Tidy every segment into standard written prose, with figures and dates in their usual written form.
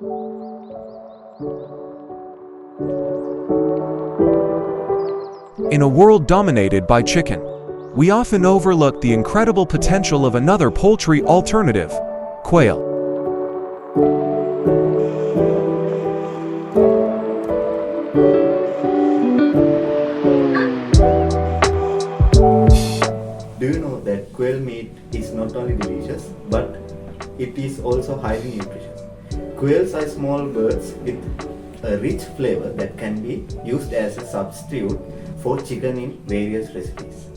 In a world dominated by chicken, we often overlook the incredible potential of another poultry alternative, quail. Do you know that quail meat is not only delicious, but it is also highly nutritious? Quails are small birds with a rich flavor that can be used as a substitute for chicken in various recipes.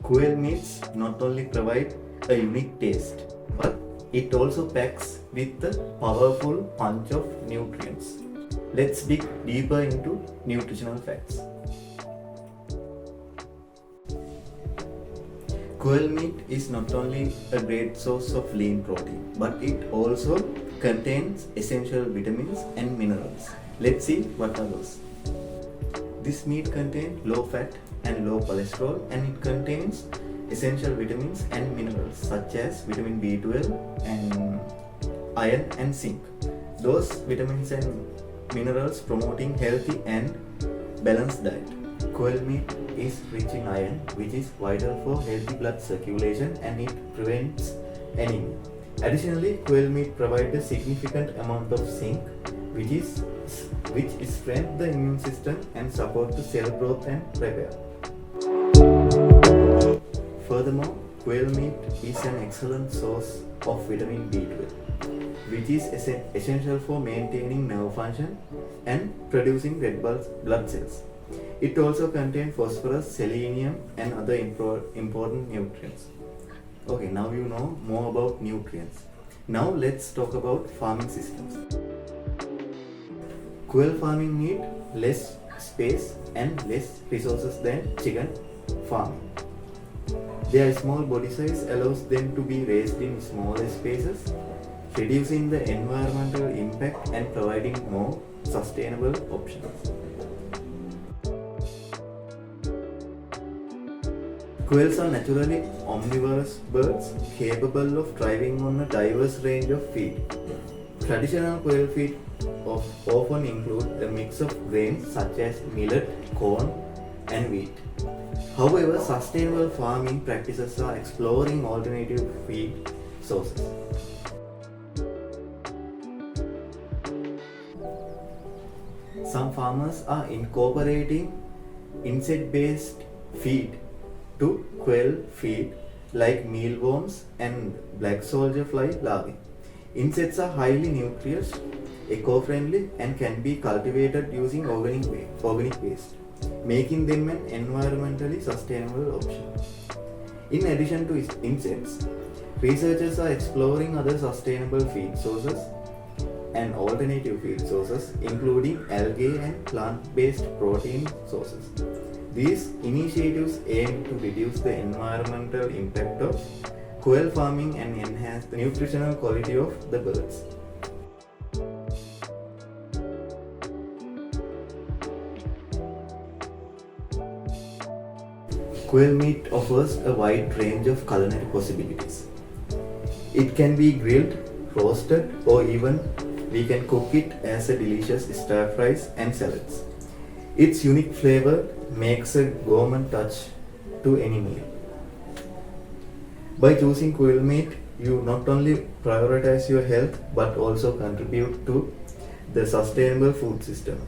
Quail meats not only provide a unique taste, but it also packs with a powerful punch of nutrients. Let's dig deeper into nutritional facts. Quail meat is not only a great source of lean protein, but it also contains essential vitamins and minerals. Let's see what are those. This meat contains low fat and low cholesterol, and it contains essential vitamins and minerals such as vitamin B12 and iron and zinc. Those vitamins and minerals promoting healthy and balanced diet. Quail meat is rich in iron, which is vital for healthy blood circulation, and it prevents anemia. Additionally, quail meat provides a significant amount of zinc, which strengthens the immune system and supports the cell growth and repair. Furthermore, quail meat is an excellent source of vitamin B12, which is essential for maintaining nerve function and producing red blood cells. It also contains phosphorus, selenium, and other important nutrients. Okay, now you know more about nutrients. Now let's talk about farming systems. Quail farming need less space and less resources than chicken farming. Their small body size allows them to be raised in smaller spaces, reducing the environmental impact and providing more sustainable options. Quails are naturally omnivorous birds capable of thriving on a diverse range of feed. Traditional quail feed often include a mix of grains such as millet, corn, and wheat. However, sustainable farming practices are exploring alternative feed sources. Some farmers are incorporating insect-based feed to quail feed like mealworms and black soldier fly larvae. Insects are highly nutritious, eco-friendly, and can be cultivated using organic waste, making them an environmentally sustainable option. In addition to insects, researchers are exploring other sustainable feed sources and alternative feed sources, including algae and plant-based protein sources. These initiatives aim to reduce the environmental impact of quail farming and enhance the nutritional quality of the birds. Quail meat offers a wide range of culinary possibilities. It can be grilled, roasted, or even we can cook it as a delicious stir fries and salads. Its unique flavor makes a gourmet touch to any meal. By choosing quail meat, you not only prioritize your health but also contribute to the sustainable food system.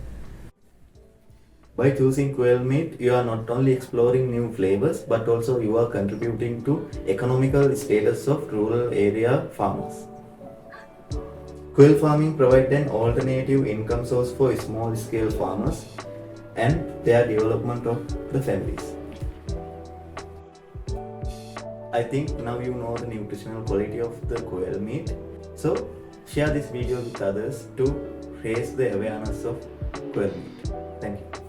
By choosing quail meat, you are not only exploring new flavors but also you are contributing to economical status of rural area farmers. Quail farming provides an alternative income source for small-scale farmers and their development of the families. I think now you know the nutritional quality of the quail meat. So share this video with others to raise the awareness of quail meat. Thank you.